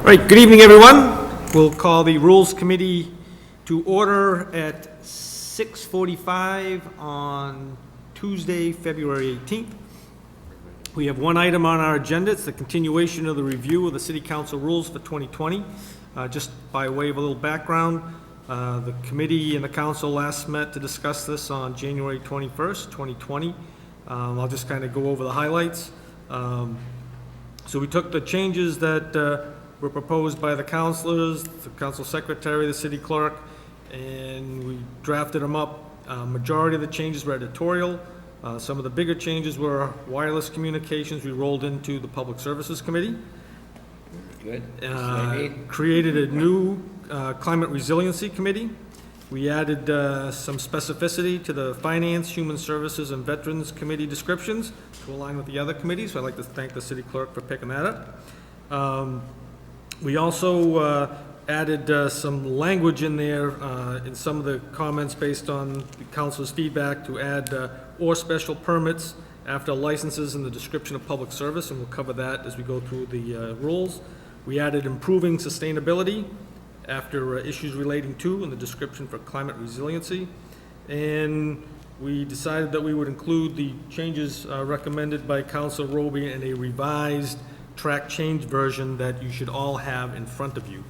All right, good evening, everyone. We'll call the Rules Committee to order at 6:45 on Tuesday, February 18th. We have one item on our agenda. It's the continuation of the review of the City Council rules for 2020. Just by way of a little background, the committee and the council last met to discuss this on January 21st, 2020. I'll just kind of go over the highlights. So we took the changes that were proposed by the councilors, the council secretary, the city clerk, and we drafted them up. Majority of the changes were editorial. Some of the bigger changes were wireless communications. We rolled into the Public Services Committee. Good. Created a new Climate Resiliency Committee. We added some specificity to the Finance, Human Services, and Veterans Committee descriptions to align with the other committees. So I'd like to thank the city clerk for picking that up. We also added some language in there in some of the comments based on the council's feedback to add or special permits after licenses in the description of public service, and we'll cover that as we go through the rules. We added improving sustainability after issues relating to in the description for climate resiliency. And we decided that we would include the changes recommended by Council Roby in a revised track change version that you should all have in front of you.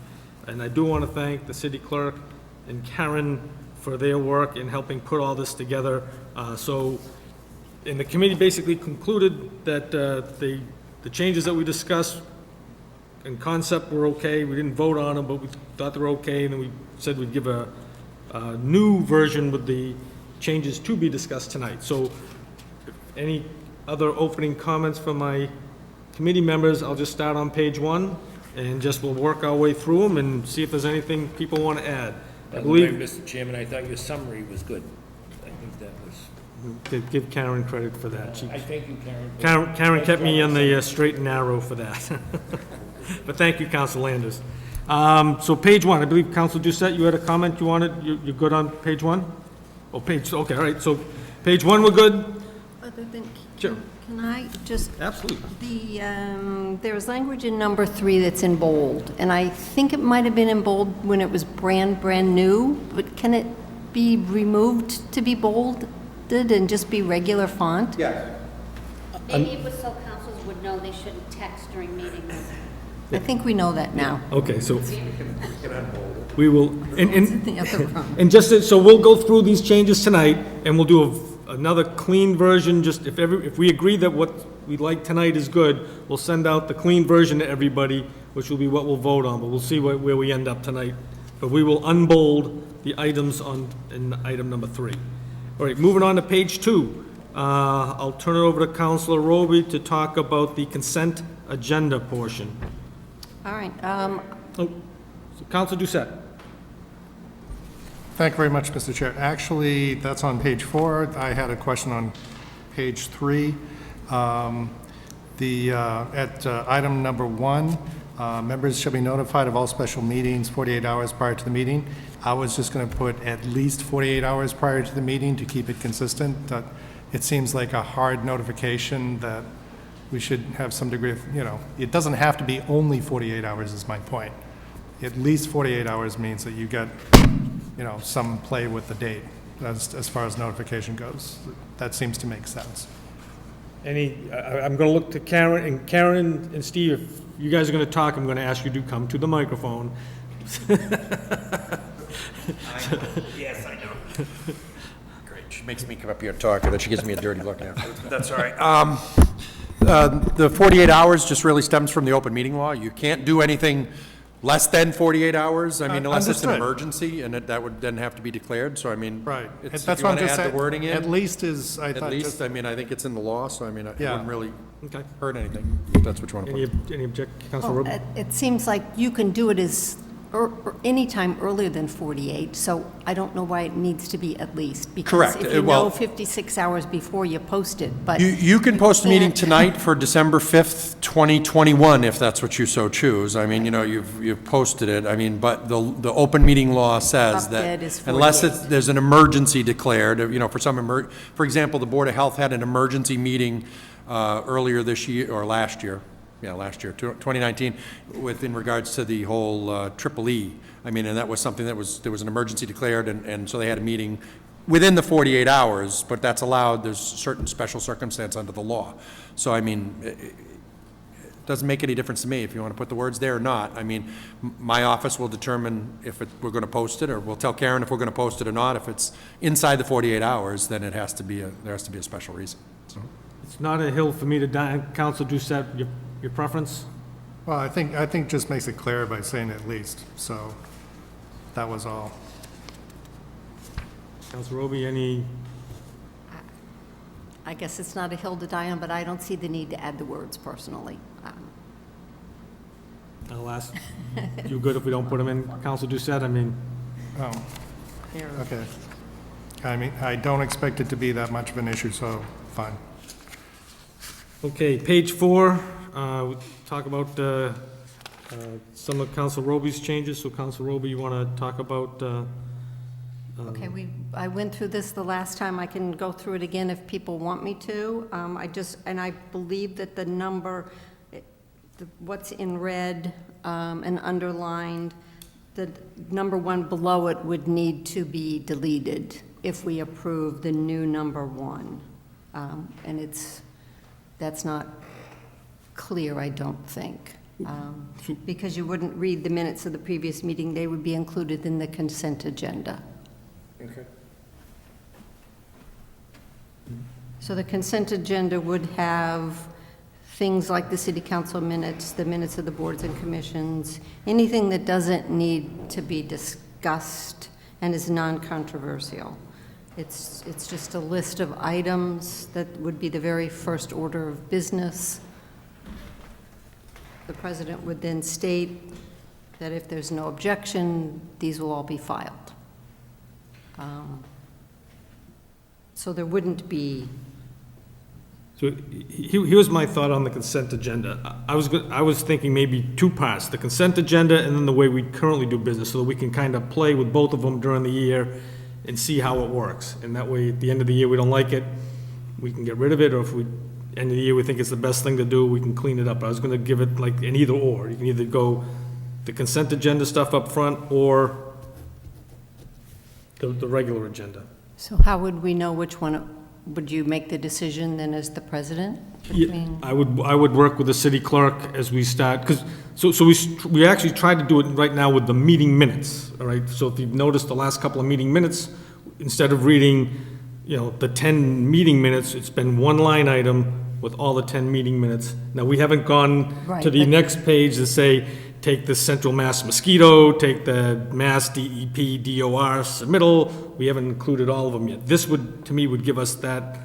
And I do want to thank the city clerk and Karen for their work in helping put all this together. And the committee basically concluded that the changes that we discussed in concept were okay. We didn't vote on them, but we thought they were okay, and then we said we'd give a new version with the changes to be discussed tonight. So any other opening comments from my committee members? I'll just start on page 1, and just we'll work our way through them and see if there's anything people want to add. By the way, Mr. Chairman, I thought your summary was good. I think that was... Give Karen credit for that. I thank you, Karen. Karen kept me on the straight and narrow for that. But thank you, Council Landers. So page 1, I believe Council Doucette, you had a comment you wanted. You're good on page 1? Oh, okay, all right. So page 1, we're good? Other than, Sure. can I just, Absolutely. there was language in number 3 that's in bold, and I think it might have been in bold when it was brand new, but can it be removed to be bolded and just be regular font? Yeah. Maybe it was so councils would know they shouldn't text during meetings. I think we know that now. Okay, so we will, The other one. and just so we'll go through these changes tonight, and we'll do another clean version. Just if we agree that what we like tonight is good, we'll send out the clean version to everybody, which will be what we'll vote on. But we'll see where we end up tonight. But we will unbold the items in item number 3. All right, moving on to page 2. I'll turn it over to Councilor Roby to talk about the consent agenda portion. All right, So Councilor Doucette. Thank you very much, Mr. Chair. Actually, that's on page 4. I had a question on page 3. At item number 1, members shall be notified of all special meetings 48 hours prior to the meeting. I was just going to put at least 48 hours prior to the meeting to keep it consistent. It seems like a hard notification that we should have some degree of, it doesn't have to be only 48 hours is my point. At least 48 hours means that you get, some play with the date as far as notification goes. That seems to make sense. I'm going to look to Karen and Steve. If you guys are going to talk, I'm going to ask you to come to the microphone. Yes, I know. Great. She makes me come up here and talk, and then she gives me a dirty look after. That's all right. The 48 hours just really stems from the open meeting law. You can't do anything less than 48 hours, unless it's an emergency, and that would then have to be declared, so Right. If That's you what want I'm to just add the saying. wording in. At least is, I thought. At least, I think it's in the law, so it wouldn't really Okay. hurt anything, if that's what you want to put. Any objection, Councilor well, Roby? it seems like you can do it as any time earlier than 48, so I don't know why it needs to be at least. Because Correct. if you Well- know 56 hours before you post it, but... You can post a meeting can't- tonight for December 5th, 2021, if that's what you so choose. You've posted it, but the open meeting law says Up that dead is unless 48. there's an emergency declared, for example, the Board of Health had an emergency meeting earlier this year, or last year, last year, 2019, in regards to the whole triple E. I mean, and that was something there was an emergency declared, and so they had a meeting within the 48 hours, but that's allowed, there's certain special circumstance under the law. So, I mean, it doesn't make any difference to me if you want to put the words there or not. I mean, my office will determine if we're going to post it, or we'll tell Karen if we're going to post it or not. If it's inside the 48 hours, then there has to be a special reason, so. It's not a hill for me to die. Council Doucette, your preference? Well, I think just makes it clear by saying at least, so that was all. Council Roby, any? I guess it's not a hill to die on, but I don't see the need to add the words personally. I'll ask, you good if we don't put them in? Council Doucette, I mean, They're- Okay. I mean, I don't expect it to be that much of an issue, so fine. okay, page 4, we talk about some of Council Roby's changes. So Council Roby, you want to talk about? Okay, I went through this the last time. I can go through it again if people want me to. I believe that the number, what's in red and underlined, the number 1 below it would need to be deleted if we approve the new number 1. And that's not clear, I don't think. Because you wouldn't read the minutes of the previous meeting, they would be included in the consent agenda. Okay. So the consent agenda would have things like the city council minutes, the minutes of the boards and commissions, anything that doesn't need to be discussed and is non-controversial. It's just a list of items that would be the very first order of business. The president would then state that if there's no objection, these will all be filed. So there wouldn't be. So here's my thought on the consent agenda. I was thinking maybe 2 parts, the consent agenda and then the way we currently do business, so that we can kind of play with both of them during the year and see how it works. And that way, at the end of the year, we don't like it, we can get rid of it, or if we, end of the year, we think it's the best thing to do, we can clean it up. I was gonna give it like an either or. You can either go the consent agenda stuff up front or the regular agenda. So how would we know which one, would you make the decision then as the president? Yeah, between- I would work with the city clerk as we start, because, so we actually tried to do it right now with the meeting minutes, all right? So if you've noticed the last couple of meeting minutes, instead of reading, the 10 meeting minutes, it's been 1 line item with all the 10 meeting minutes. Now, we haven't gone Right, to the but- next page to say, take the Central Mass mosquito, take the Mass DEP DOR submittal. We haven't included all of them yet. This would, to me, would give us that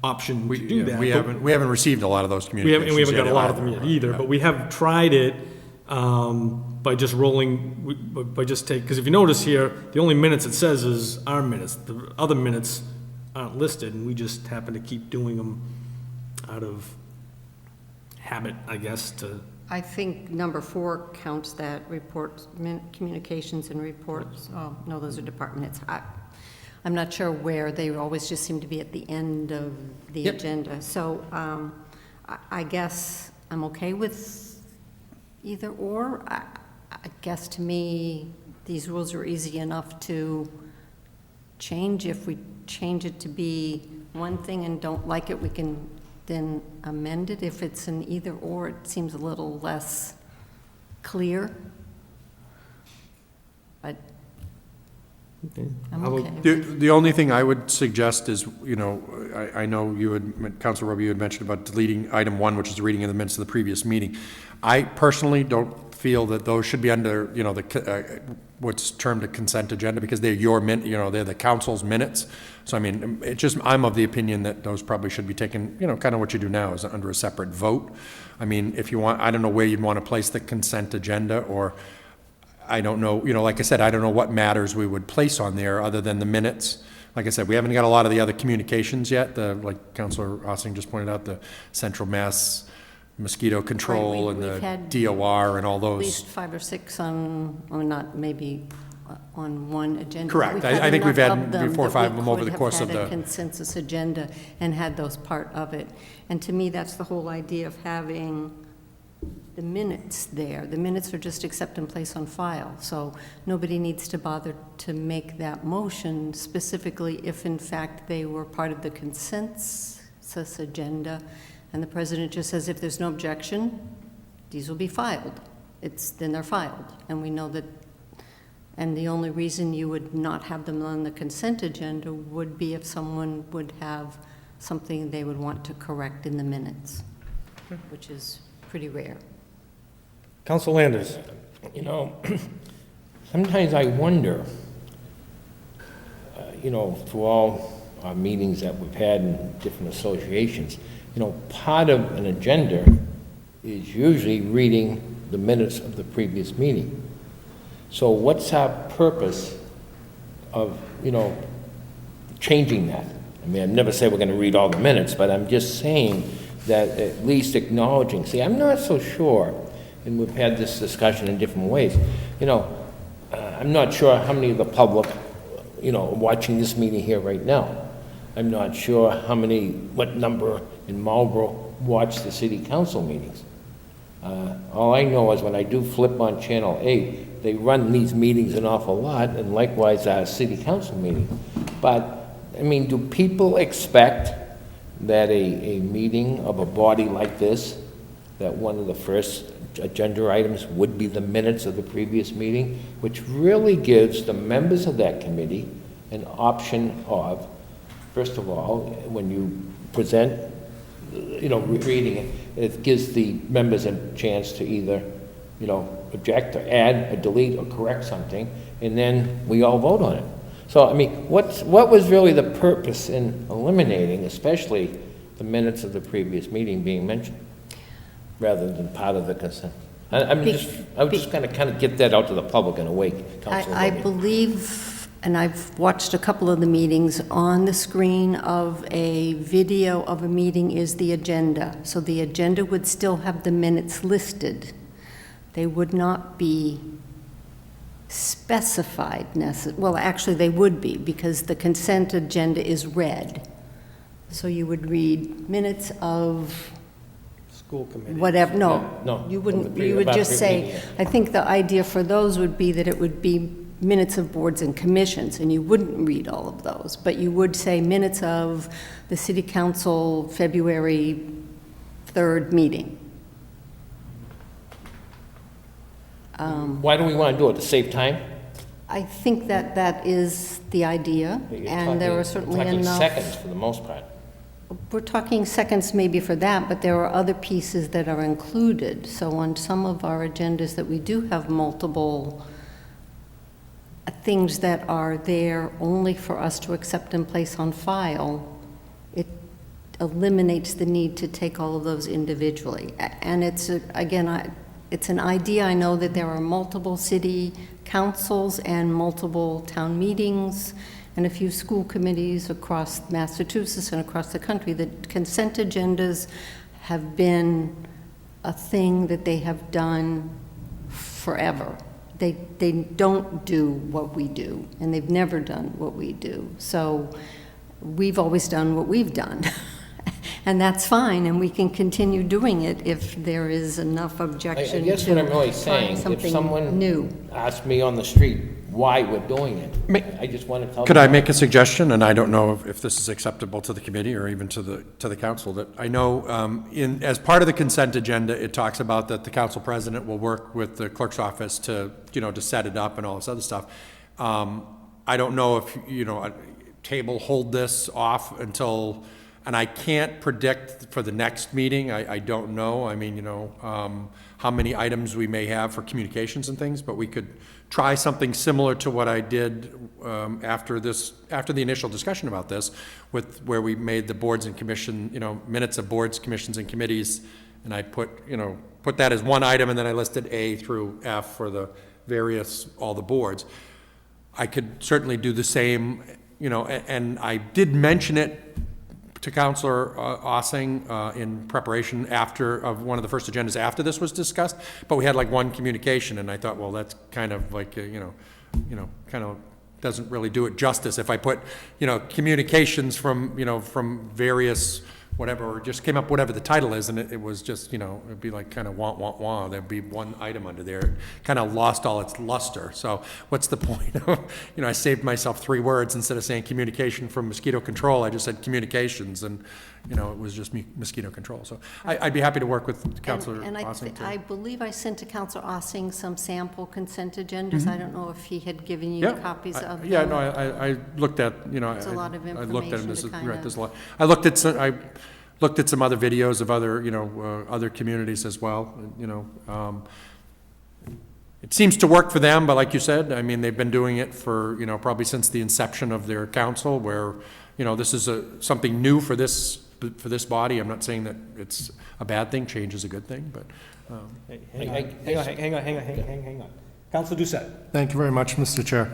option to do that. We But haven't received a lot of those communications. we haven't got yet a lot of them yet either, but we have tried it by just because if you notice here, the only minutes it says is our minutes. The other minutes aren't listed, and we just happen to keep doing them out of habit, I guess, to. I think number 4 counts that reports, communications and reports. Oh, no, those are department heads. I'm not sure where, they always just seem to be at the end of the Yep. agenda. So I guess I'm okay with either or. I guess to me, these rules are easy enough to change. If we change it to be one thing and don't like it, we can then amend it. If it's an either or, it seems a little less clear. But I'm How about- okay. The only thing I would suggest is, I know you had, Councilor Roby, you had mentioned about deleting item 1, which is the reading of the minutes of the previous meeting. I personally don't feel that those should be under, what's termed a consent agenda, because they're they're the council's minutes. So, I mean, I'm of the opinion that those probably should be taken, kind of what you do now, is under a separate vote. I mean, if you want, I don't know where you'd want to place the consent agenda, or I don't know, like I said, I don't know what matters we would place on there other than the minutes. Like I said, we haven't got a lot of the other communications yet, like Councilor Ossing just pointed out, the Central Mass mosquito control and we've had the DOR and all At those. least 5 or 6 on, or not maybe on one agenda. Correct. We've I think we've enough had of them 4 or that 5 we of them over could the have course of had a the. consensus agenda and had those part of it. And to me, that's the whole idea of having the minutes there. The minutes are just accept and place on file, so nobody needs to bother to make that motion specifically if in fact they were part of the consensus agenda, and the president just says if there's no objection, these will be filed. Then they're filed, and we know that, and the only reason you would not have them on the consent agenda would be if someone would have something they would want to correct in the minutes, which is pretty rare. Council Landers. You know, sometimes I wonder, through all our meetings that we've had in different associations, part of an agenda is usually reading the minutes of the previous meeting. So what's our purpose of, changing that? I mean, I've never said we're going to read all the minutes, but I'm just saying that at least acknowledging. See, I'm not so sure, and we've had this discussion in different ways, I'm not sure how many of the public, are watching this meeting here right now. I'm not sure what number in Marlborough watch the city council meetings. All I know is when I do flip on Channel 8, they run these meetings an awful lot, and likewise our city council meeting. But, I mean, do people expect that a meeting of a body like this, that one of the first agenda items would be the minutes of the previous meeting, which really gives the members of that committee an option of, first of all, when you present, reading it, it gives the members a chance to either, object or add or delete or correct something, and then we all vote on it. So, I mean, what was really the purpose in eliminating, especially the minutes of the previous meeting being mentioned, rather than part of the consent? I was just going to kind of get that out to the public in a way, Councilor. I believe, and I've watched a couple of the meetings, on the screen of a video of a meeting is the agenda. So the agenda would still have the minutes listed. They would not be specified well, actually they would be, because the consent agenda is red. So you would read minutes of School committee. whatever, no, No, you wouldn't, about the you would just previous say, meeting, I think the idea for those would be that it would be minutes of boards and commissions, and you wouldn't read all of those, but you would say minutes of the city council February 3rd meeting. Why do we want to do it, to save time? I think that is the idea, You're and there talking- are certainly talking enough. seconds for the most part. We're talking seconds maybe for that, but there are other pieces that are included. So on some of our agendas that we do have multiple things that are there only for us to accept and place on file, it eliminates the need to take all of those individually. And it's, again, it's an idea. I know that there are multiple city councils and multiple town meetings and a few school committees across Massachusetts and across the country. The consent agendas have been a thing that they have done forever. They don't do what we do, and they've never done what we do. So we've always done what we've done. And that's fine, and we can continue doing it if there is enough I objection guess what I'm really to saying, find if something someone new. asked me on the street why we're doing it, I just want to tell them. Could I make a suggestion, and I don't know if this is acceptable to the committee or even to the council, that I know as part of the consent agenda, it talks about that the council president will work with the clerk's office to set it up and all this other stuff. I don't know if, a table hold this off until, and I can't predict for the next meeting, I don't know. I mean, how many items we may have for communications and things, but we could try something similar to what I did after the initial discussion about this, where we made the boards and commission, minutes of boards, commissions, and committees, and I put that as one item, and then I listed A through F for the all the boards. I could certainly do the same, and I did mention it to Councilor Ossing in preparation of one of the first agendas after this was discussed, but we had like one communication, and I thought, well, that's kind of like, kind of doesn't really do it justice if I put, communications from, from various whatever, or just came up whatever the title is, and it was just, you know, it'd be like kind of wah. There'd be one item under there. It kind of lost all its luster. So what's the point of, you know, I saved myself 3 words instead of saying communication from mosquito control. I just said communications, and, you know, it was just mosquito control. So I'd be happy to work with Councilor And Ossing too. I believe I sent to Counselor Ossing some sample consent agendas. I don't know if he had given you copies of them. Yeah, no, I looked at, you know. It's a lot of I looked at them. information This to is- kind right, of- there's a lot. I looked at some other videos of other, you know, other communities as well, you know. It seems to work for them, but like you said, I mean, they've been doing it for, you know, probably since the inception of their council, where, you know, this is something new for this body. I'm not saying that it's a bad thing, change is a good thing, but, Hang on. Councilor Doucette. Thank you very much, Mr. Chair.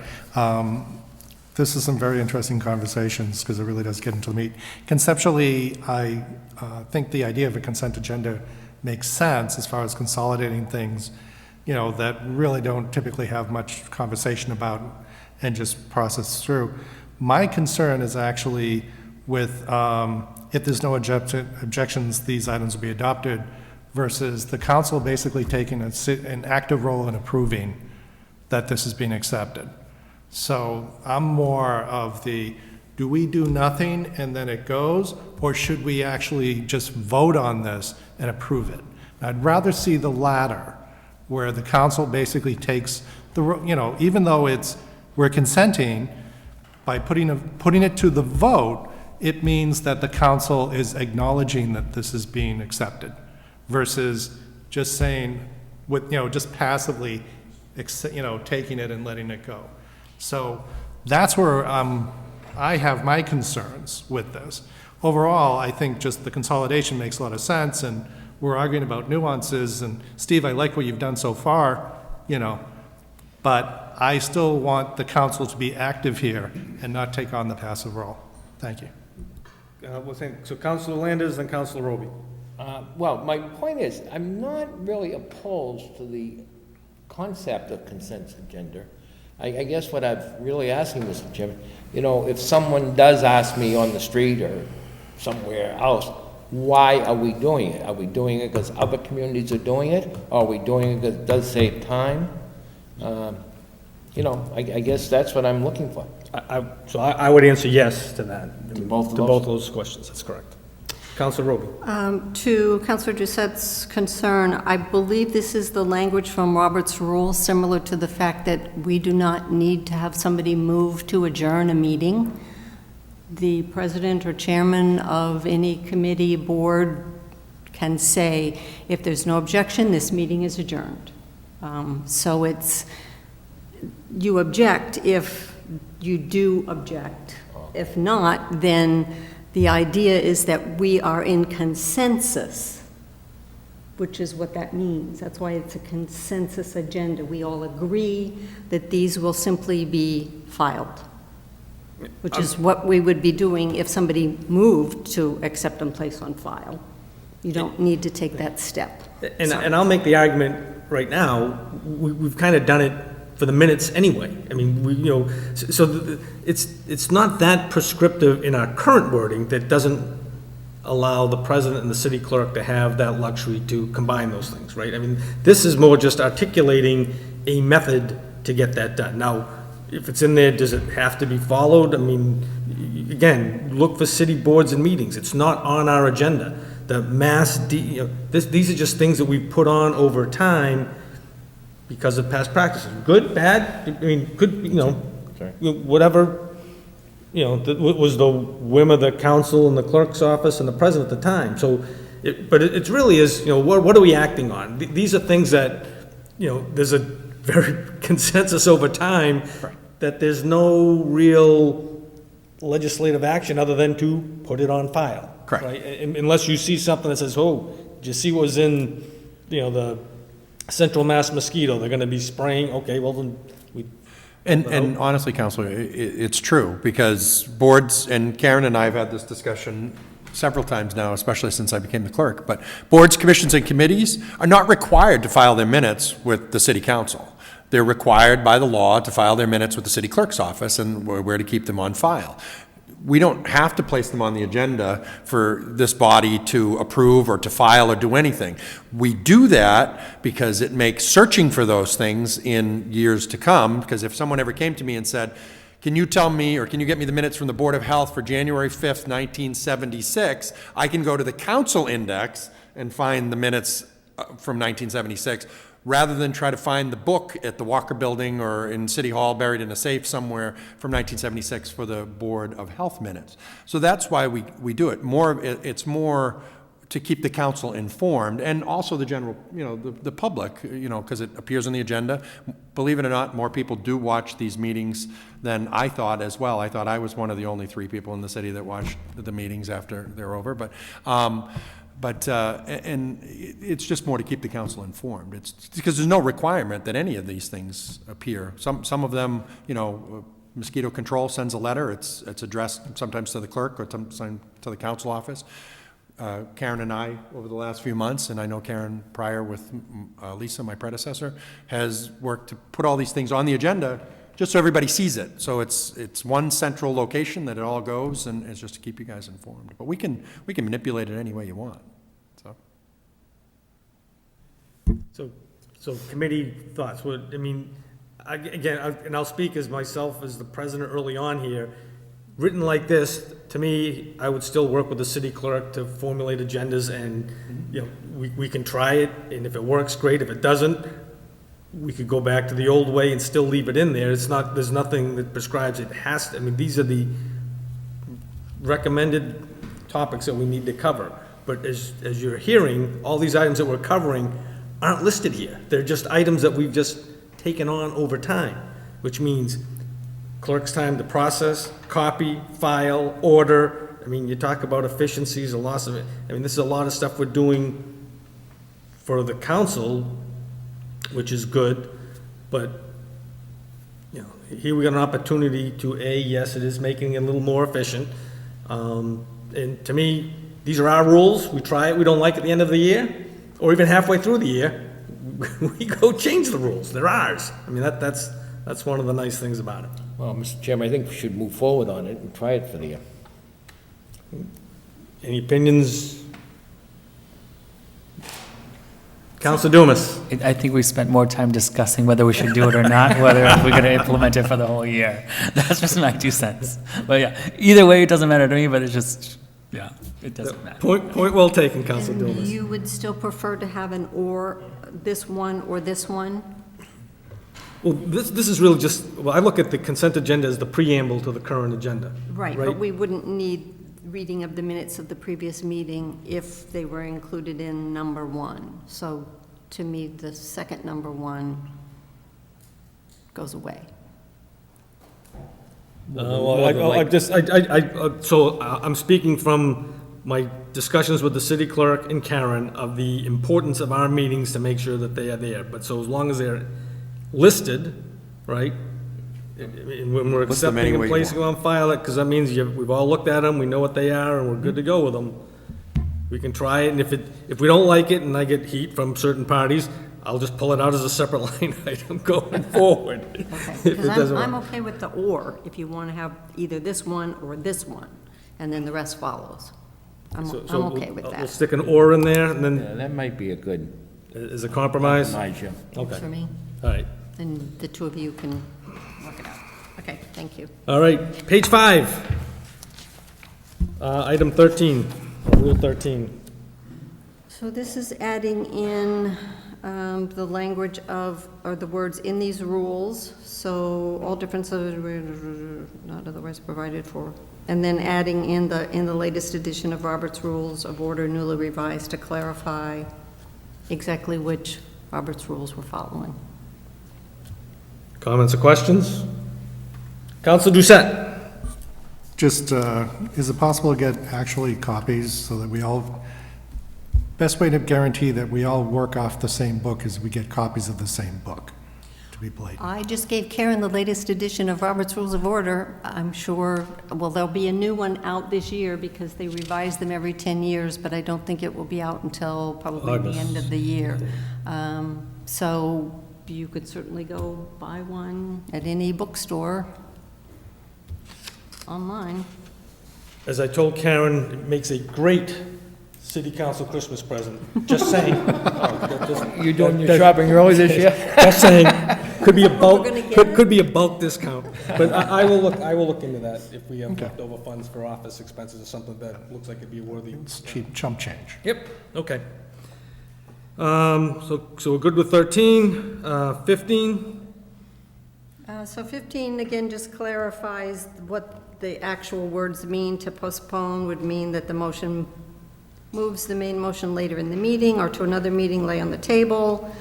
This is some very interesting conversations, because it really does get into the meat. Conceptually, I think the idea of a consent agenda makes sense as far as consolidating things, you know, that really don't typically have much conversation about and just process through. My concern is actually with, if there's no objections, these items will be adopted, versus the council basically taking an active role in approving that this is being accepted. So I'm more of the, do we do nothing and then it goes, or should we actually just vote on this and approve it? I'd rather see the latter, where the council basically takes the, you know, even though we're consenting, by putting it to the vote, it means that the council is acknowledging that this is being accepted, versus just saying, with, you know, just passively, you know, taking it and letting it go. So that's where I have my concerns with this. Overall, I think just the consolidation makes a lot of sense, and we're arguing about nuances, and Steve, I like what you've done so far, you know, but I still want the council to be active here and not take on the passive role. Thank you. So Councilor Landers and Councilor Roby. Well, my point is, I'm not really opposed to the concept of consent agenda. I guess what I'm really asking, Mr. Chairman, you know, if someone does ask me on the street or somewhere else, why are we doing it? Are we doing it because other communities are doing it? Or are we doing it because it does save time? You know, I guess that's what I'm looking for. So I would answer yes to that. To both of To those? both those questions, that's correct. Councilor Roby. To Councilor Doucette's concern, I believe this is the language from Robert's Rule, similar to the fact that we do not need to have somebody move to adjourn a meeting. The president or chairman of any committee, board can say, if there's no objection, this meeting is adjourned. So it's, you object if you do object. If not, then the idea is that we are in consensus, which is what that means. That's why it's a consensus agenda. We all agree that these will simply be filed, which is what we would be doing if somebody moved to accept and place on file. You don't need to take that step. And I'll make the argument right now, we've kind of done it for the minutes anyway. I mean, it's not that prescriptive in our current wording that doesn't allow the president and the city clerk to have that luxury to combine those things, right? I mean, this is more just articulating a method to get that done. Now, if it's in there, does it have to be followed? I mean, again, look for city boards and meetings. It's not on our agenda. The these are just things that we've put on over time because of past practices. Good, bad, I mean, good, whatever, was the whim of the council and the clerk's office and the president at the time. So, but it really is, what are we acting on? These are things that, there's a very consensus over time that there's no real legislative action other than to put it on file. Correct. Right? Unless you see something that says, oh, did you see what was in, the Central Mass mosquito? They're going to be spraying. Okay, well then we. And honestly, Counselor, it's true, because boards, and Karen and I have had this discussion several times now, especially since I became the clerk, but boards, commissions, and committees are not required to file their minutes with the city council. They're required by the law to file their minutes with the city clerk's office, and where to keep them on file. we don't have to place them on the agenda for this body to approve or to file or do anything. We do that because it makes searching for those things in years to come, because if someone ever came to me and said, can you tell me, or can you get me the minutes from the Board of Health for January 5th, 1976, I can go to the council index and find the minutes from 1976, rather than try to find the book at the Walker Building or in City Hall buried in a safe somewhere from 1976 for the Board of Health minutes. So that's why we do it. It's more to keep the council informed, and also the general, the public, because it appears on the agenda. Believe it or not, more people do watch these meetings than I thought as well. I thought I was one of the only 3 people in the city that watched the meetings after they're over, but and it's just more to keep the council informed. It's because there's no requirement that any of these things appear. Some of them, mosquito control sends a letter. It's addressed sometimes to the clerk or sometimes to the council office. Karen and I, over the last few months, and I know Karen prior with Lisa, my predecessor, has worked to put all these things on the agenda just so everybody sees it. So it's one central location that it all goes, and it's just to keep you guys informed. But we can manipulate it any way you want. So committee thoughts, and I'll speak as myself as the president early on here. Written like this, to me, I would still work with the city clerk to formulate agendas, and, we can try it, and if it works, great. If it doesn't, we could go back to the old way and still leave it in there. There's nothing that prescribes it has to, these are the recommended topics that we need to cover. But as you're hearing, all these items that we're covering aren't listed here. They're just items that we've just taken on over time, which means clerk's time to process, copy, file, order. You talk about efficiencies, a loss of it. This is a lot of stuff we're doing for the council, which is good, but, here we got an opportunity to, yes, it is making it a little more efficient. And to me, these are our rules. We try it, we don't like it at the end of the year, or even halfway through the year, we go change the rules. They're ours. That's one of the nice things about it. Well, Mr. Chairman, I think we should move forward on it and try it for the year. Any opinions? Councilor Dumas? I think we spent more time discussing whether we should do it or not, whether we're going to implement it for the whole year. That's just my 2 cents. But yeah, either way, it doesn't matter to me, but it's just, it doesn't matter. Point well taken, Councilor And Dumas. you would still prefer to have an or this one or this one? Well, this is really just, I look at the consent agenda as the preamble to the current agenda. Right, but we wouldn't need reading of the minutes of the previous meeting if they were included in number 1. So to me, the second number 1 goes away. I'm speaking from my discussions with the city clerk and Karen of the importance of our meetings to make sure that they are there. But so as long as they're listed, right? And when we're List them accepting any way and you placing them on file, because that means we've all looked at them, we know what they are, and we're good to go with them. We can try it, and if we don't like it and I get heat from certain parties, I'll just pull it out as a separate line item going forward. Okay, If it because doesn't I'm work. okay with the or, if you want to have either this one or this one, and then the rest follows. I'm So okay with We'll that. stick an or in there, and then Yeah, that might be a good as a compromise? compromise, yeah. Works Okay, for me, all right. then the 2 of you can work it out. Okay, thank you. All right, page 5. Item 13, Rule 13. So this is adding in the language of, or the words in these rules, so all differences not otherwise provided for, and then adding in the latest edition of Robert's Rules of Order newly revised to clarify exactly which Robert's Rules we're following. Comments or questions? Councilor Doucette? Just, is it possible to get actually copies so that we all, best way to guarantee that we all work off the same book is we get copies of the same book, to be blatant. I just gave Karen the latest edition of Robert's Rules of Order. I'm sure, well, there'll be a new one out this year because they revise them every 10 years, but I don't think it will be out until probably the end of the year. So you could certainly go buy one at any bookstore online. As I told Karen, it makes a great city council Christmas present. Just saying. You're doing your shopping early this year? Just saying. Could be a bulk, We're gonna get could be a bulk discount. But I will look into that if we have leftover funds for office expenses or something that looks like it'd be worthy. It's cheap chump change. Yep, okay. So we're good with 13, 15? So 15, again, just clarifies what the actual words mean. To postpone would mean that the motion moves the main motion later in the meeting or to another meeting lay on the table.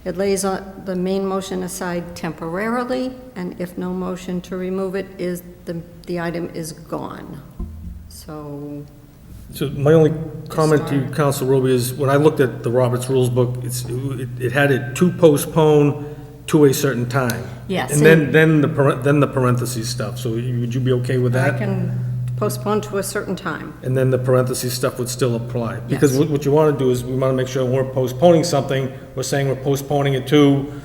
It lays the main motion aside temporarily, and if no motion to remove it, the item is gone. So, My only comment to you, Council Roby, is when I looked at the Roberts Rules Book, it had it to postpone to a certain time. Yes. And then the parentheses stuff, so would you be okay with I that? can postpone to a certain time. And then the parentheses stuff would still apply? Because what you want to do is, we want to make sure when we're postponing something, we're saying we're postponing it to,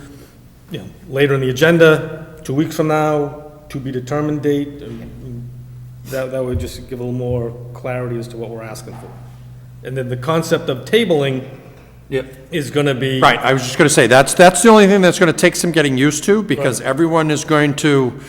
later in the agenda, 2 weeks from now, to be determined date. That would just give a little more clarity as to what we're asking for. And then the concept of tabling is going to be. Right, I was just going to say, that's the only thing that's going to take some getting used to, because everyone is going to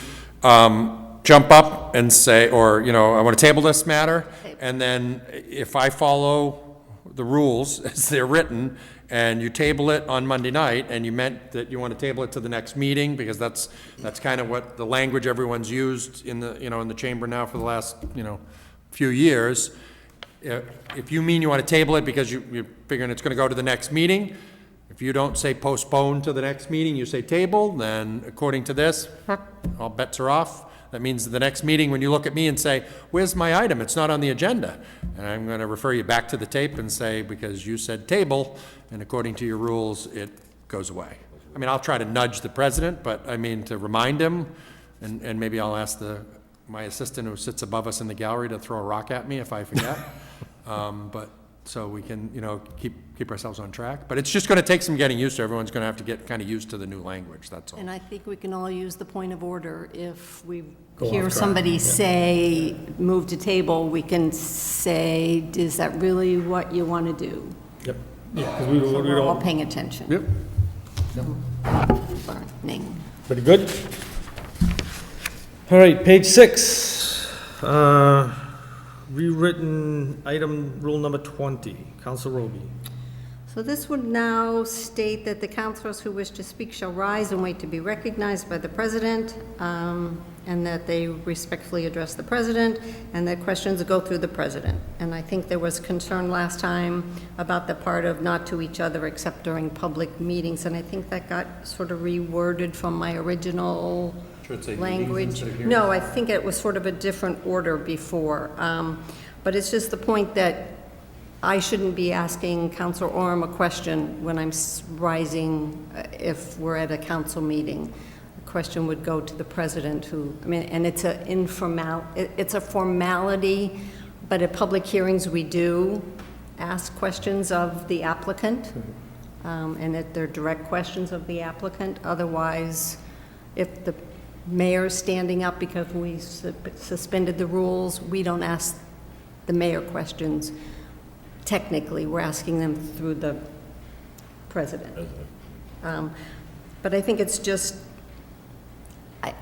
jump up and say, or, I want to table this matter, and then if I follow the rules as they're written, and you table it on Monday night, and you meant that you want to table it to the next meeting, because that's kind of what the language everyone's used in the, in the chamber now for the last, few years. If you mean you want to table it because you're figuring it's going to go to the next meeting, if you don't say postpone to the next meeting, you say table, then according to this, all bets are off. That means the next meeting, when you look at me and say, where's my item? It's not on the agenda. And I'm going to refer you back to the tape and say, because you said table, and according to your rules, it goes away. I mean, I'll try to nudge the president, but to remind him, and maybe I'll ask my assistant who sits above us in the gallery to throw a rock at me if I forget. But so we can, keep ourselves on track. But it's just going to take some getting used to. Everyone's going to have to get kind of used to the new language, that's all. And I think we can all use the point of order. If we off hear track, somebody say, move to table, we can say, is that really what you want to do? Yep. Yeah, because we So we're all don't. paying attention. Yep. Learning. Pretty good? All right, page 6. Rewritten item rule number 20. Council Roby. So this would now state that the councilors who wish to speak shall rise and wait to be recognized by the president, and that they respectfully address the president, and that questions go through the president. And I think there was concern last time about the part of not to each other except during public meetings, and I think that got sort of reworded from my original Should it say meetings language. instead of hearings? No, I think it was sort of a different order before. But it's just the point that I shouldn't be asking Councilor Orem a question when I'm rising, if we're at a council meeting. The question would go to the president and it's it's a formality, but at public hearings, we do ask questions of the applicant, and that they're direct questions of the applicant. Otherwise, if the mayor's standing up because we suspended the rules, we don't ask the mayor questions. Technically, we're asking them through the president. But I think it's just,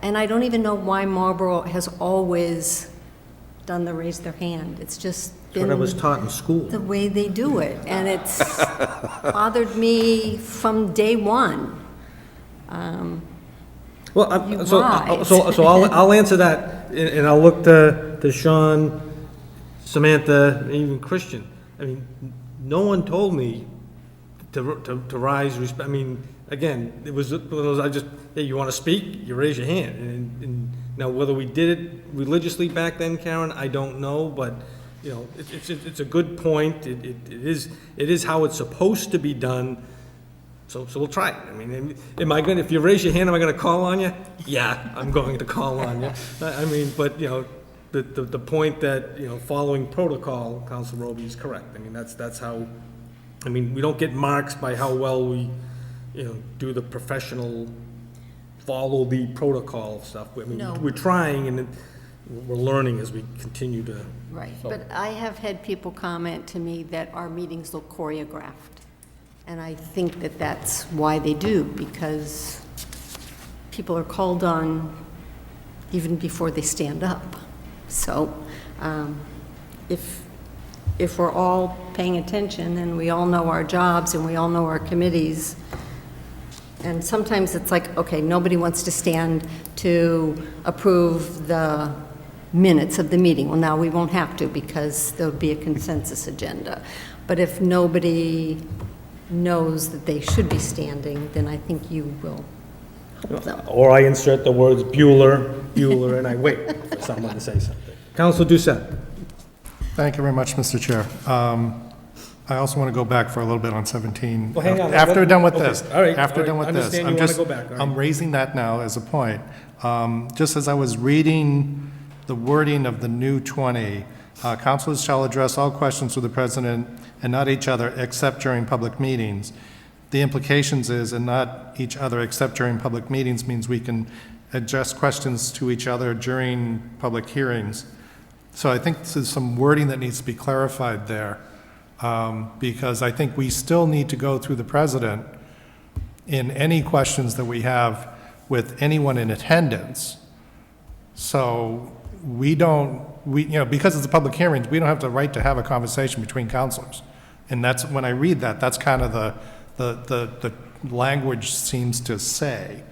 and I don't even know why Marlborough has always done the raise their hand. It's just That's what I was been taught in school. the way they do it, and it's bothered me from day one. Well, You so rise. I'll answer that, and I'll look to Sean, Samantha, and even Christian. I mean, no one told me to rise, again, it was one of those, hey, you want to speak? You raise your hand. And now, whether we did it religiously back then, Karen, I don't know, but, it's a good point. It is how it's supposed to be done. So we'll try it. If you raise your hand, am I gonna call on you? Yeah, I'm going to call on you. But, the point that, following protocol, Council Roby is correct. That's how, we don't get marks by how well we, do the professional, follow the protocol stuff. No. We're trying, and we're learning as we continue to. Right, but I have had people comment to me that our meetings look choreographed. And I think that that's why they do, because people are called on even before they stand up. So if we're all paying attention and we all know our jobs and we all know our committees, and sometimes it's like, okay, nobody wants to stand to approve the minutes of the meeting. Well, now we won't have to because there'll be a consensus agenda. But if nobody knows that they should be standing, then I think you will help them. Or I insert the words Bueller, and I wait for someone to say something. Councilor Doucette. Thank you very much, Mr. Chair. I also want to go back for a little bit on 17. Well, hang on. After we're done with Okay, this. all right, After all done right. with this. Understand I'm you wanna just- go back, all right. I'm raising that now as a point. Just as I was reading the wording of the new 20, councilors shall address all questions to the president and not each other except during public meetings. The implications is, and not each other except during public meetings, means we can address questions to each other during public hearings. So I think there's some wording that needs to be clarified there, because I think we still need to go through the president in any questions that we have with anyone in attendance. So we don't, because it's a public hearing, we don't have the right to have a conversation between counselors. And that's, when I read that, that's kind of the language seems to say.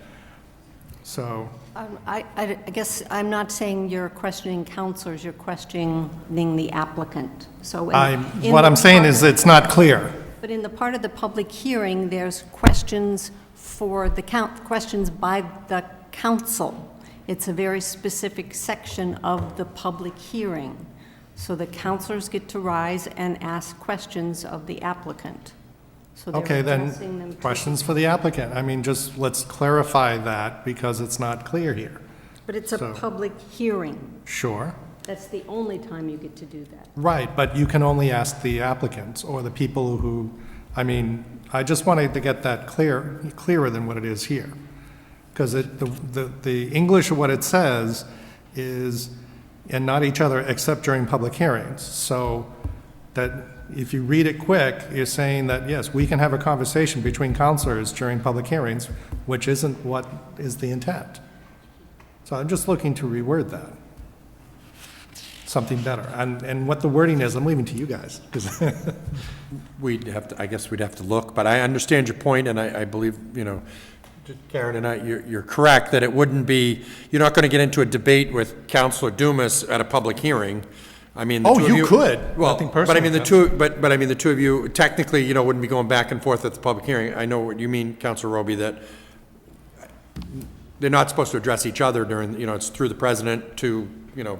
So, I guess I'm not saying you're questioning counselors, you're questioning the applicant. So in what the I'm saying part- is it's not clear. But in the part of the public hearing, there's questions for the questions by the council. It's a very specific section of the public hearing. So the counselors get to rise and ask questions of the applicant. So they're Okay, addressing them then, to- questions for the applicant. I mean, just let's clarify that because it's not clear here. But it's a so- public hearing. Sure. That's the only time you get to do that. Right, but you can only ask the applicants or the people who, I mean, I just wanted to get that clearer than what it is here. Because the English of what it says is, and not each other except during public hearings. So that if you read it quick, you're saying that, yes, we can have a conversation between counselors during public hearings, which isn't what is the intent. So I'm just looking to reword that. Something better. And what the wording is, I'm leaving to you guys. 'Cause We'd have to, I guess we'd have to look, but I understand your point, and I believe, Karen and I, you're correct, that it wouldn't be, you're not gonna get into a debate with Counselor Dumas at a public hearing. I mean, the Oh, two of you could. Well, Nothing but I mean, personal, but I mean, the two of you technically, wouldn't be going back and forth at the public hearing. I know what you mean, Counselor Roby, that they're not supposed to address each other during, it's through the president to,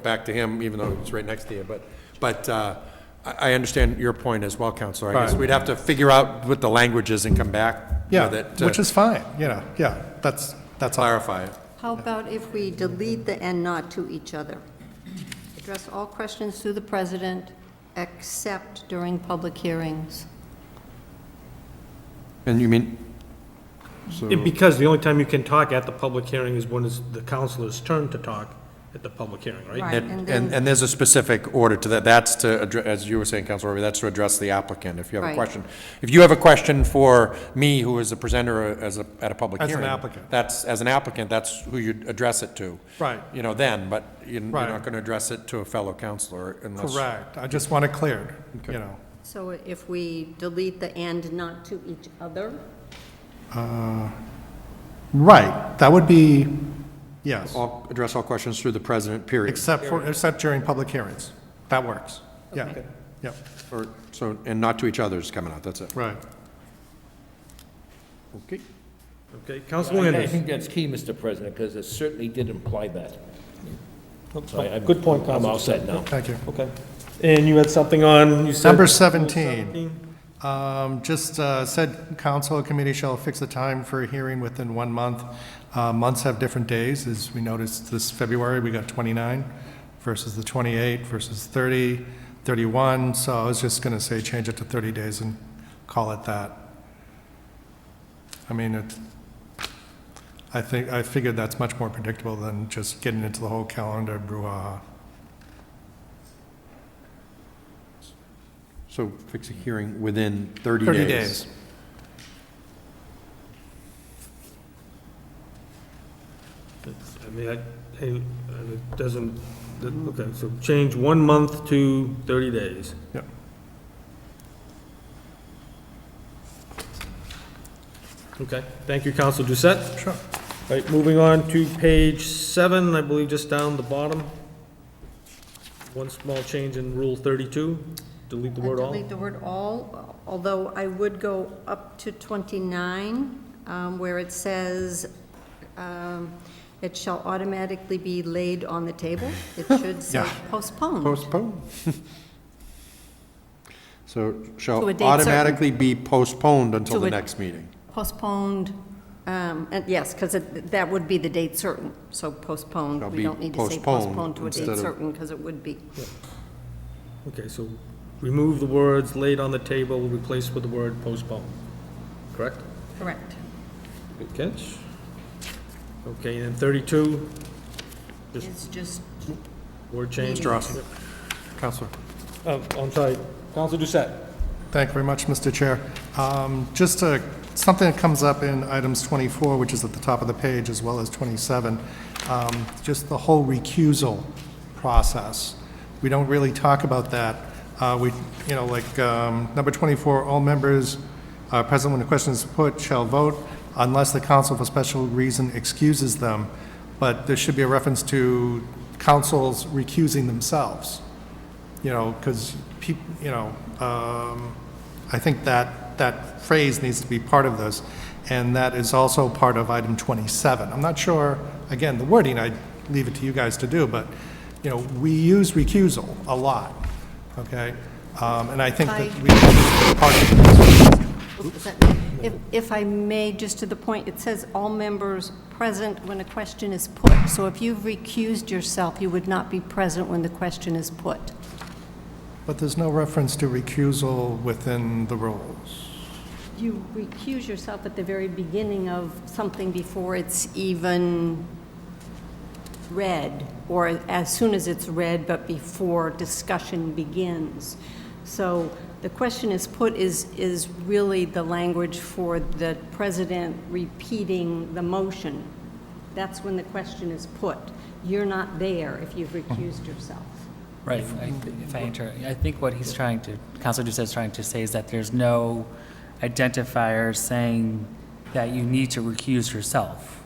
back to him, even though it's right next to you. But I understand your point as well, Counselor. I guess Right. we'd have to figure out what the language is and come back Yeah, with it to which is fine, yeah, that's all. clarify it. How about if we delete the "and not to each other"? Address all questions to the president except during public hearings. And you mean, so, Because the only time you can talk at the public hearing is when it's the councilor's turn to talk at the public hearing, right? Right. and there's a specific order to that. That's to, as you were saying, Counselor Roby, that's to address the applicant, if you have a Right. question. If you have a question for me, who is a presenter at a public As an hearing. applicant. As an applicant, that's who you'd address it to. Right. Then, but you're Right. not gonna address it to a fellow counselor unless. Correct, I just want it cleared, So if we delete the "and not to each other"? Right, that would be, yes, Address all questions through the president, period. except during public hearings. That works, yeah, Okay. yeah, And not to each other is coming out, that's it. right. Okay. Okay, Councilor I Landis. think that's key, Mr. President, because it certainly did imply that. So I'm- Good point, I'm all Counselor. set now. Thank you. Okay. And you had something on, you said? Number 17. Just said council or committee shall fix a time for a hearing within 1 month. Months have different days, as we noticed this February, we got 29 versus the 28 versus 30, 31. So I was just going to say change it to 30 days and call it that. I mean, I figured that's much more predictable than just getting into the whole calendar brouhaha. So fix a hearing within 30 30 days. days. I mean, it doesn't, okay, so change 1 month to 30 days. Yep. Okay, thank you, Council Doucette. Sure. Right, moving on to page 7, I believe just down the bottom. One small change in Rule 32, delete the word all. Delete the word all, although I would go up to 29, where it says, it shall automatically be laid on the table. It should say Yeah. postponed. Postpone. So To shall a date certain. automatically be postponed until To the a- next meeting. Postponed, and yes, because that would be the date certain, so postponed. Shall We be don't need to say postponed postponed to a instead date of- certain, because it would be. Okay, so remove the words laid on the table, replace with the word postpone. Correct? Correct. Good catch. Okay, and then 32, It's just, word change. Mr. Ross. Counselor. Oh, I'm sorry, Council Doucette. Thank you very much, Mr. Chair. Just something that comes up in items 24, which is at the top of the page, as well as 27, just the whole recusal process. We don't really talk about that. Number 24, all members present when the question is put shall vote unless the council for special reason excuses them. But there should be a reference to councils recusing themselves. Because I think that phrase needs to be part of this, and that is also part of item 27. I'm not sure, again, the wording, I leave it to you guys to do, but, we use recusal a lot, okay? And I think that we part of if I may, just to the point, it says all members present when a question is put. So if you've recused yourself, you would not be present when the question is put. But there's no reference to recusal within the rules. You recuse yourself at the very beginning of something before it's even read, or as soon as it's read, but before discussion begins. So the question is put is really the language for the president repeating the motion. That's when the question is put. You're not there if you've recused yourself. Right, I think what he's trying to, Councilor Doucette is trying to say is that there's no identifier saying that you need to recuse yourself.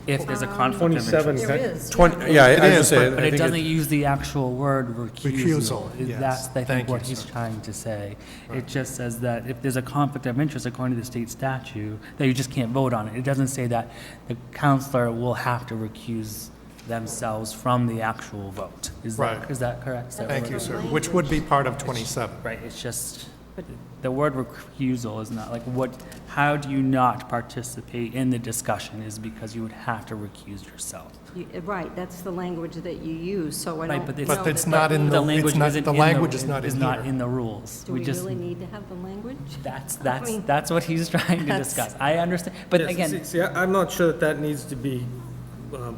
If there's a conflict of 27. interest. There is. 20, yeah, I was is, just saying. But I it think doesn't use the actual word recusal. Recusal, yes. That's, I Thank think, you, what he's sir. trying to say. It just says that if there's a conflict of interest according to the state statute, that you just can't vote on it. It doesn't say that the counselor will have to recuse themselves from the actual vote. Is Right. that correct? Is that Thank what- you, sir. Which would be part of 27. Right, it's just, the word recusal is not, like, how do you not participate in the discussion is because you would have to recuse yourself. Right, that's the language that you use, so I Right, don't but know it's- But it's that not that in means- the, language it's not, isn't the in language is not in not here. in the rules. Do we really need to have the language? mean- That's what he's trying to That's- discuss. I understand, but Yes, again, see, I'm not sure that needs to be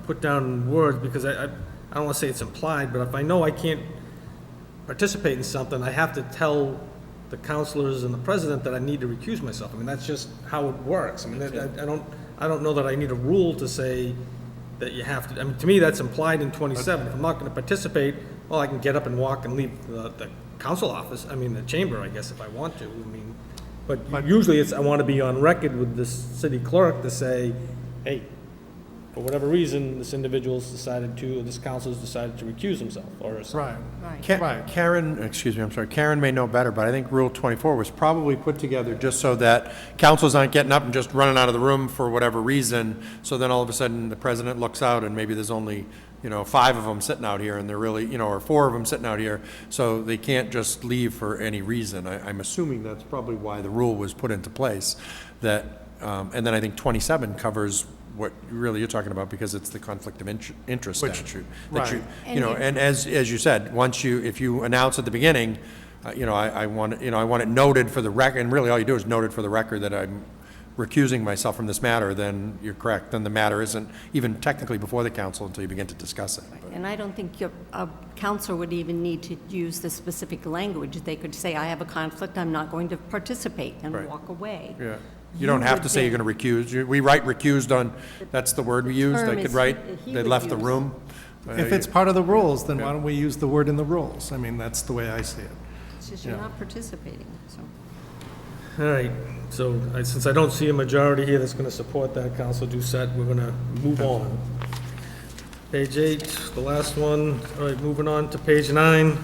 put down in words, because I don't want to say it's implied, but if I know I can't participate in something, I have to tell the counselors and the president that I need to recuse myself. I mean, that's just how it works. I mean, I don't know that I need a rule to say that you have to, I mean, to me, that's implied in 27. If I'm not going to participate, well, I can get up and walk and leave the council office, I mean, the chamber, I guess, if I want to. I mean, but usually it's, I want to be on record with the city clerk to say, hey, for whatever reason, this individual's decided to, or this council's decided to recuse himself, or Right. Right. Right. Karen may know better, but I think Rule 24 was probably put together just so that councils aren't getting up and just running out of the room for whatever reason. So then all of a sudden, the president looks out and maybe there's only, 5 of them sitting out here and they're really, or 4 of them sitting out here. So they can't just leave for any reason. I'm assuming that's probably why the rule was put into place. And then I think 27 covers what really you're talking about, because it's the conflict of interest statute. That right. And as you said, if you announce at the beginning, I want it noted for the record, and really all you do is note it for the record that I'm recusing myself from this matter, then you're correct. Then the matter isn't even technically before the council until you begin to discuss it. And I don't think a counselor would even need to use the specific language. They could say, I have a conflict, I'm not going to participate, and Right. walk away. Yeah. You don't have to say you're going to recuse. We write recused on, that's the word we use. term They could is write, he they would left the use. room. If it's part of the rules, then why don't we use the word in the rules? I mean, that's the way I see it. It's just you're not participating, so. All right, so since I don't see a majority here that's going to support that, Council Doucette, we're going to move on. Page 8, the last one. All right, moving on to page 9.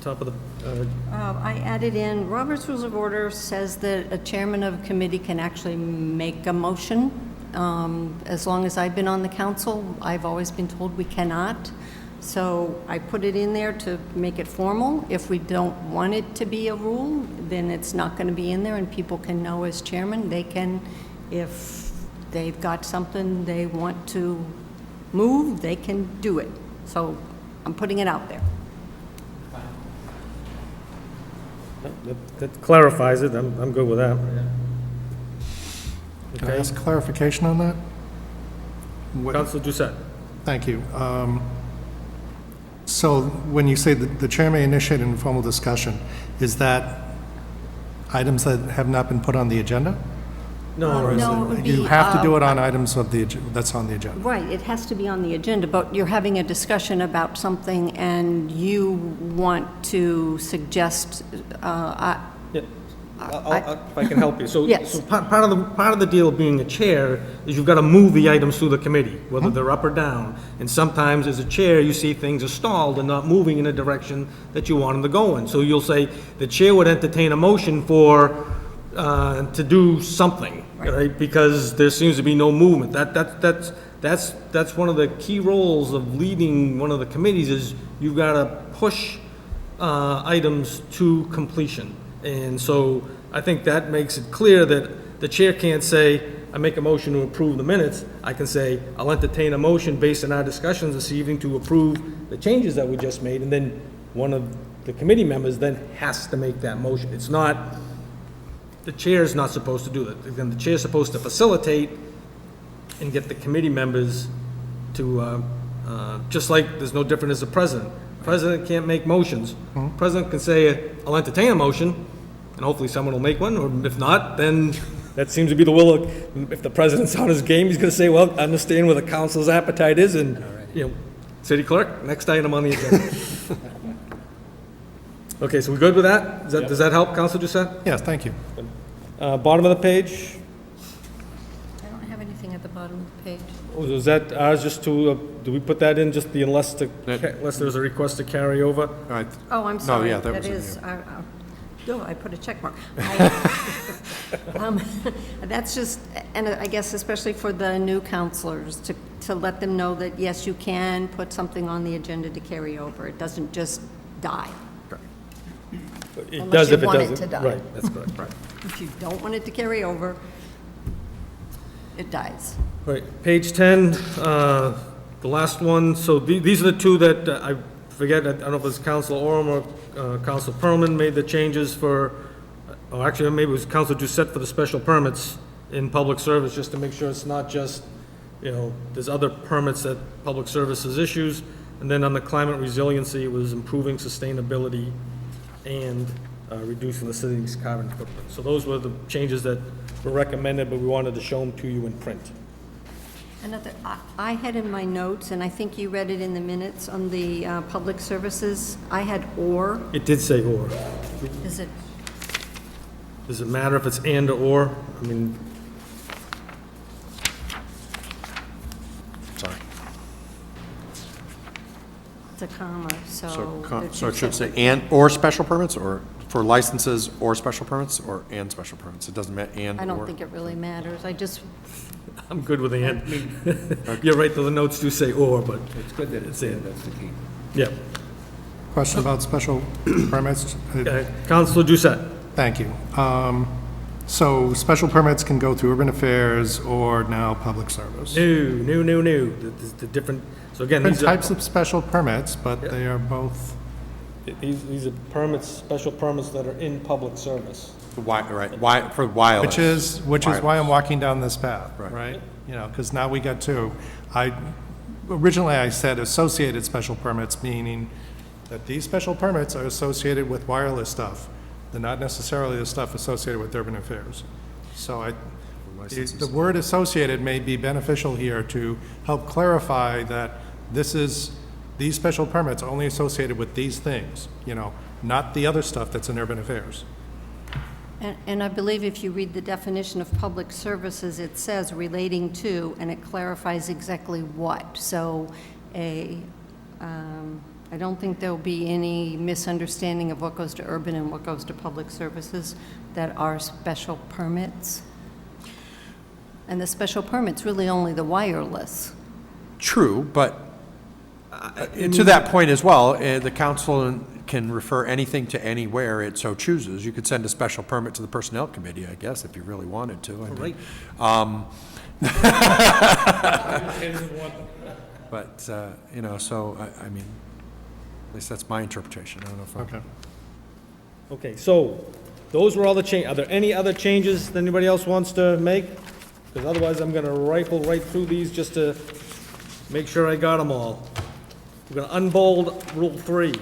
Top of the, I added in, Robert's Rules of Order says that a chairman of a committee can actually make a motion. As long as I've been on the council, I've always been told we cannot. So I put it in there to make it formal. If we don't want it to be a rule, then it's not going to be in there, and people can know as chairman, they can, if they've got something they want to move, they can do it. So I'm putting it out there. that clarifies it. I'm good with that. Can I Okay, ask clarification on that? What- Council Doucette. Thank you. So when you say that the chair may initiate an informal discussion, is that items that have not been put on the agenda? No, No, it would You be, have to do it on items of the, that's on the agenda. Right, it has to be on the agenda, but you're having a discussion about something and you want to suggest, yeah. If I can help you. So, Yes. so part of the deal of being a chair is you've got to move the items through the committee, whether they're up or down. And sometimes as a chair, you see things are stalled and not moving in a direction that you want them to go in. So you'll say, the chair would entertain a motion for, to do something, right? Because there seems to be no movement. That's one of the key roles of leading one of the committees is you've got to push items to completion. And so I think that makes it clear that the chair can't say, I make a motion to approve the minutes. I can say, I'll entertain a motion based on our discussions this evening to approve the changes that we just made, and then one of the committee members then has to make that motion. It's not, the chair is not supposed to do that. Again, the chair is supposed to facilitate and get the committee members to, just like there's no different as the president. President can't make motions. President can say, I'll entertain a motion, and hopefully someone will make one, or if not, then that seems to be the will of, if the president's on his game, he's gonna say, well, I understand where the council's appetite is, and, you know, city clerk, next item on the agenda. Okay, so we good with that? Does that help, Council Doucette? Yes, thank you. Bottom of the page, I don't have anything at the bottom of the page. is that ours just to, do we put that in just the unless there's a request to carry over? All right. Oh, I'm sorry. yeah, that was That in is, I put a check mark. That's just, and I guess especially for the new counselors, to let them know that, yes, you can put something on the agenda to carry over. It doesn't just die. It Unless does you if it want it doesn't. to die. Right, that's correct, right. If you don't want it to carry over, it dies. Right, page 10, the last one, so these are the two that I forget, I don't know if it's Council Orem or Council Perlman made the changes for, or actually, maybe it was Council Doucette for the special permits in public service, just to make sure it's not just, you know, there's other permits that public services issues, and then on the climate resiliency, it was improving sustainability and reducing the city's carbon footprint. So those were the changes that were recommended, but we wanted to show them to you in print. Another, I had in my notes, and I think you read it in the minutes on the public services, I had or. It did say or. Is it, Does it matter if it's and or? I mean, Sorry. it's a comma, so. So it should say and, or special permits, or for licenses or special permits, or and special permits? It doesn't matter, and or? I don't think it really matters. I just, I'm good with the and. You're right, though, the notes do say or, but It's good that it's in, that's the key. yeah. Question about special permits? Councilor Doucette. Thank you. So special permits can go through urban affairs or now public service. No. The different, so again, Different these are. types of special permits, but they are both These are permits, special permits that are in public service. For for wireless. Which is why I'm walking down this path, Right. right? You know, because now we got two. Originally I said associated special permits, meaning that these special permits are associated with wireless stuff. They're not necessarily the stuff associated with urban affairs. So the word associated may be beneficial here to help clarify that these special permits are only associated with these things, you know, not the other stuff that's in urban affairs. And I believe if you read the definition of public services, it says relating to, and it clarifies exactly what. So I don't think there'll be any misunderstanding of what goes to urban and what goes to public services that are special permits. And the special permit's really only the wireless. True, but to that point as well, the council can refer anything to anywhere it so chooses. You could send a special permit to the Personnel Committee, I guess, if you really wanted to. I mean, But, you know, so, I mean, at least that's my interpretation. I don't know if Okay. Okay, so those were all the are there any other changes that anybody else wants to make? Because otherwise I'm gonna rifle right through these just to make sure I got them all. We're gonna unbold Rule 3.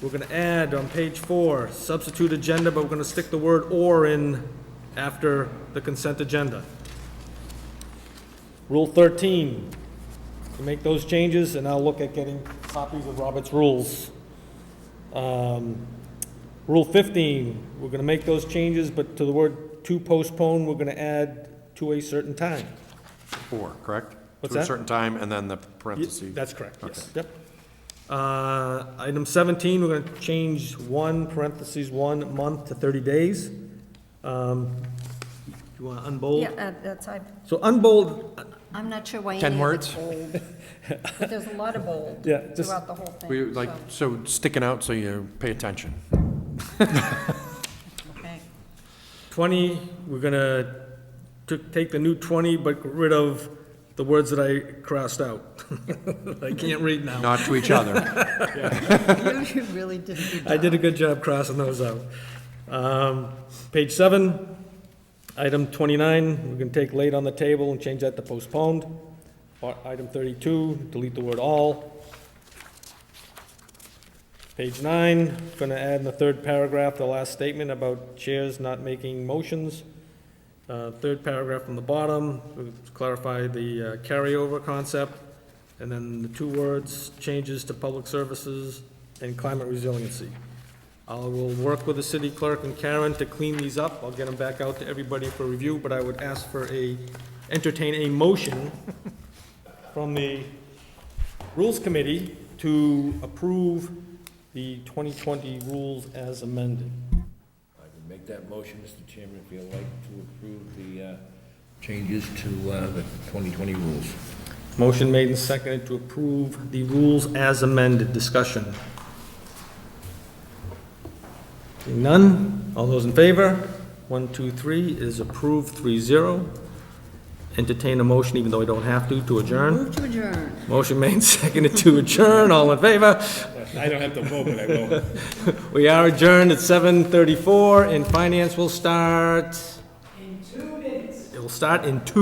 We're gonna add on page 4, substitute agenda, but we're gonna stick the word "or" in after the consent agenda. Rule 13, we make those changes, and I'll look at getting copies of Robert's rules. Rule 15, we're gonna make those changes, but to the word "to postpone," we're gonna add "to a certain time." 4, correct? What's To a that? certain time, and then the parentheses. That's correct, yes, yep. Item 17, we're gonna change 1 month to 30 days. You wanna unbold? Yeah, that's, So unbold, I'm not sure why 10 any of words? it's bold. But there's a lot of bold Yeah, just- throughout the whole thing. We like, so sticking out so you pay attention. Okay. 20, we're gonna take the new 20, but get rid of the words that I crossed out. I can't read now. Not to each other. You really did a good job. I did a good job crossing those out. Page 7, item 29, we're gonna take "late on the table" and change that to "postponed." Item 32, delete the word "all." Page 9, gonna add in the 3rd paragraph, the last statement about chairs not making motions. 3rd paragraph from the bottom, we'll clarify the carryover concept. And then the 2 words, changes to public services and climate resiliency. I will work with the city clerk and Karen to clean these up. I'll get them back out to everybody for review, but I would ask for entertain a motion from the Rules Committee to approve the 2020 rules as amended. I would make that motion, Mr. Chairman, if you'd like to approve the changes to the 2020 rules. Motion made and seconded to approve the rules as amended. Discussion. Seeing none, all those in favor? 1, 2, 3 is approved, 3-0. Entertain a motion, even though I don't have to adjourn. Move to adjourn. Motion made and seconded to adjourn, all in favor? I don't have to vote, but I will. We are adjourned at 7:34, and finance will start... In 2 minutes. It will start in 2